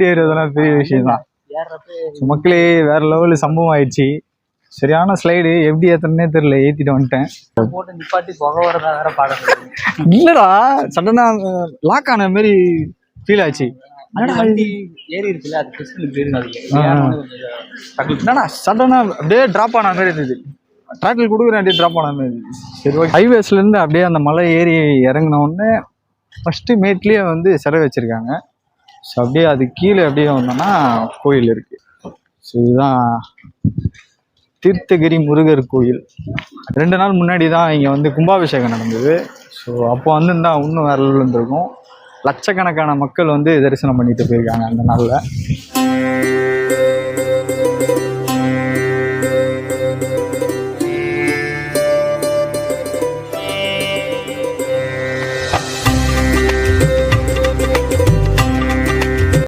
ஏறுறதுலாம் பெரிய விஷயம் தான். மக்களே வேற லெவலு சம்பவம் ஆயிடுச்சு. சரியான ஸ்லைடு, எப்படி ஏத்தனே தெரியல, ஏத்திட்டு வந்துட்டேன். போட்டு நிப்பாட்டி புகை வரதா வேற பாடம். இல்லடா, சடனா லாக் ஆன மாதிரி ஃபீல் ஆச்சு. ஏறி இருக்குல்ல, அது என்னடா சடனா அப்படியே டிராப் ஆன மாதிரி இருந்தது. ட்ராக்கில் கொடுக்குறேன், அப்படியே டிராப் ஆன மாதிரி இருந்துச்சு. சரி, ஓகே. ஹைவேஸ்ல இருந்து அப்படியே அந்த மலை ஏறி இறங்கின உடனே ஃபர்ஸ்ட் மேட்லயே வந்து சிலை வச்சிருக்காங்க. ஸோ அப்படியே அது கீழே அப்படியே வந்தோம்னா கோயில் இருக்கு. ஸோ இதுதான் தீர்த்தகிரி முருகர் கோயில். 2 நாள் முன்னாடி தான் இங்கே வந்து கும்பாபிஷேகம் நடந்தது. ஸோ அப்போ வந்துருந்தா இன்னும் வேற லெவலில் இருந்திருக்கும். லட்சக்கணக்கான மக்கள் வந்து தரிசனம் பண்ணிட்டு போயிருக்காங்க அந்த நாளில்.